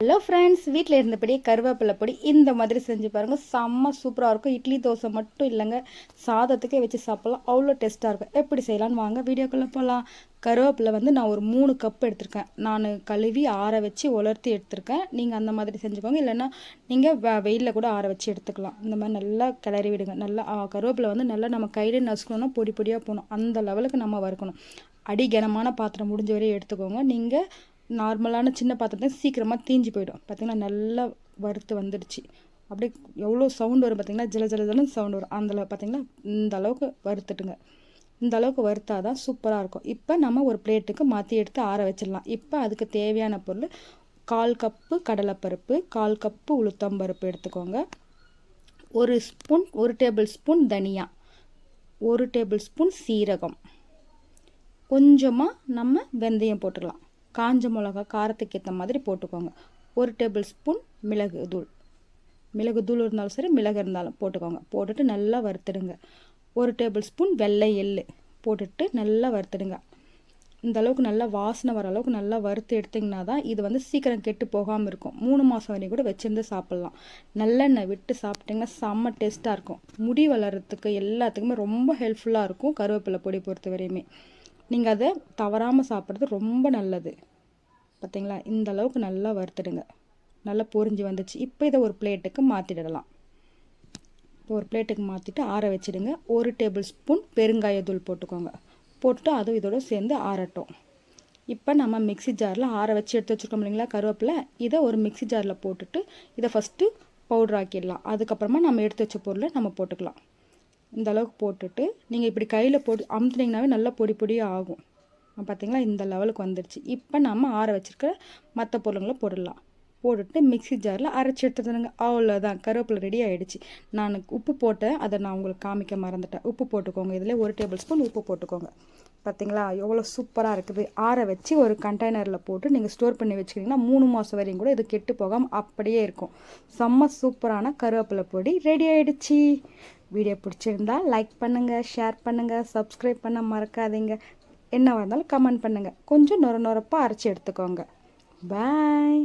Hello friends, வீட்டில் இருந்தபடியே கருவேப்பிலை பொடி இந்த மாதிரி செஞ்சு பாருங்கள். செம்ம சூப்பராக இருக்கும். இட்லி தோசை மட்டும் இல்லைங்க, சாதத்துக்கே வச்சு சாப்பிட்லாம். அவ்வளோ டேஸ்ட்டாக இருக்கும். எப்படி செய்யலான்னு வாங்க வீடியோக்குள்ளே போகலாம். கருவேப்பிலை நான் ஒரு 3 கப் எடுத்திருக்கேன். நான் கழுவி ஆற வச்சு உலர்த்தி எடுத்திருக்கேன். நீங்கள் அந்த மாதிரி செஞ்சுக்கோங்க. இல்லைன்னா நீங்கள் வெயிலில் கூட ஆற வச்சு எடுத்துக்கலாம். இந்த மாதிரி நல்லா கிளறி விடுங்க. நல்லா கருவேப்பிலை நல்லா நம்ம கையிலே நசுக்கணும்னா பொடி பொடியாக போகணும். அந்த லெவலுக்கு நம்ம வறுக்கணும். அடிகனமான பாத்திரம் முடிஞ்ச வரையும் எடுத்துக்கோங்க. நீங்கள் நார்மலான சின்ன பாத்திரத்தை சீக்கிரமாக தீஞ்சு போயிடும். பார்த்திங்கன்னா நல்லா வறுத்து வந்துடுச்சு. அப்படியே எவ்வளோ சவுண்டு வரும் பார்த்திங்கன்னா, ஜல ஜலன்னு சவுண்டு வரும். அந்த பார்த்திங்கன்னா இந்த அளவுக்கு வறுத்துட்டுங்க. இந்த அளவுக்கு வறுத்தா தான் சூப்பராக இருக்கும். இப்போ நம்ம ஒரு பிளேட்டுக்கு மாற்றி எடுத்து ஆற வச்சிடலாம். இப்போ அதுக்கு தேவையான பொருள் 1/4 கப்பு கடலைப்பருப்பு, 1/4 கப்பு உளுத்தம்பருப்பு எடுத்துக்கோங்க. 1 டேபிள் ஸ்பூன் தனியா, 1 டேபிள் ஸ்பூன் சீரகம், கொஞ்சமாக நம்ம வெந்தயம் போட்டுடலாம். காஞ்ச மிளகா காரத்துக்கு ஏற்ற மாதிரி போட்டுக்கோங்க. 1 டேபிள் ஸ்பூன் மிளகு தூள் இருந்தாலும் சரி, மிளகு இருந்தாலும் போட்டுக்கோங்க. போட்டுட்டு நல்லா வறுத்துடுங்க. 1 டேபிள் ஸ்பூன் வெள்ளை எள்ளு போட்டுட்டு நல்லா வறுத்துடுங்க. இந்த அளவுக்கு நல்லா வாசனை வர அளவுக்கு நல்லா வறுத்து எடுத்திங்கன்னா தான் இது சீக்கிரம் கெட்டு போகாமல் இருக்கும். 3 மாதம் வரையும் கூட வச்சுருந்து சாப்பிட்லாம். நல்லெண்ணெய் விட்டு சாப்பிட்டிங்கன்னா செம்ம டேஸ்ட்டாக இருக்கும். முடி வளர்கிறதுக்கு எல்லாத்துக்குமே ரொம்ப ஹெல்ப்ஃபுல்லாக இருக்கும். கருவேப்பிலை பொடி பொறுத்த வரையுமே நீங்கள் அதை தவறாமல் சாப்பிட்றது ரொம்ப நல்லது. பார்த்திங்களா, இந்த அளவுக்கு நல்லா வறுத்துடுங்க. நல்லா பொரிஞ்சு வந்துச்சு. இப்போ இதை ஒரு பிளேட்டுக்கு மாற்றிடலாம். இப்போ ஒரு பிளேட்டுக்கு மாற்றிட்டு ஆற வச்சுடுங்க. 1 டேபிள் ஸ்பூன் பெருங்காயத்தூள் போட்டுக்கோங்க. போட்டுட்டு அதுவும் இதோட சேர்ந்து ஆறட்டும். இப்போ நம்ம மிக்சி ஜாரில் ஆற வச்சு எடுத்து வச்சுருக்கோம் இல்லைங்களா கருவேப்பிலை, இதை ஒரு மிக்சி ஜாரில் போட்டுட்டு இதை ஃபஸ்ட்டு பவுடர் ஆக்கிடலாம். அதுக்கப்புறமா நம்ம எடுத்து வச்ச பொருளை நம்ம போட்டுக்கலாம். இந்த அளவுக்கு போட்டுட்டு நீங்கள் இப்படி கையில் போட்டு அமுத்துனீங்கனாவே நல்லா பொடி பொடியாக ஆகும். பார்த்திங்களா, இந்த லெவலுக்கு வந்துடுச்சு. இப்போ நம்ம ஆற வச்சுருக்க மற்ற பொருளுங்களை போடலாம். போட்டுட்டு மிக்சி ஜாரில் அரைச்சி எடுத்துடுங்க. அவ்வளோதான், கருவேப்பிலை ரெடி ஆகிடுச்சு. நான் உப்பு போட்டேன், அதை நான் உங்களுக்கு காமிக்க மறந்துட்டேன். உப்பு போட்டுக்கோங்க. இதில் 1 டேபிள் ஸ்பூன் உப்பு போட்டுக்கோங்க. பார்த்திங்களா, எவ்வளோ சூப்பராக இருக்குது. ஆற வச்சு ஒரு கண்டெய்னரில் போட்டு நீங்கள் ஸ்டோர் பண்ணி வச்சுக்கிட்டிங்கன்னா 3 மாதம் வரையும் கூட இது கெட்டு போகாமல் அப்படியே இருக்கும். செம்ம சூப்பரான கருவேப்பிலை பொடி ரெடி ஆகிடுச்சு. வீடியோ பிடிச்சிருந்தா லைக் பண்ணுங்கள், ஷேர் பண்ணுங்கள், சப்ஸ்கிரைப் பண்ண மறக்காதீங்க. என்னவாக இருந்தாலும் கமெண்ட் பண்ணுங்கள். கொஞ்சம் நொரப்பாக அரைச்சி எடுத்துக்கோங்க. பாய்.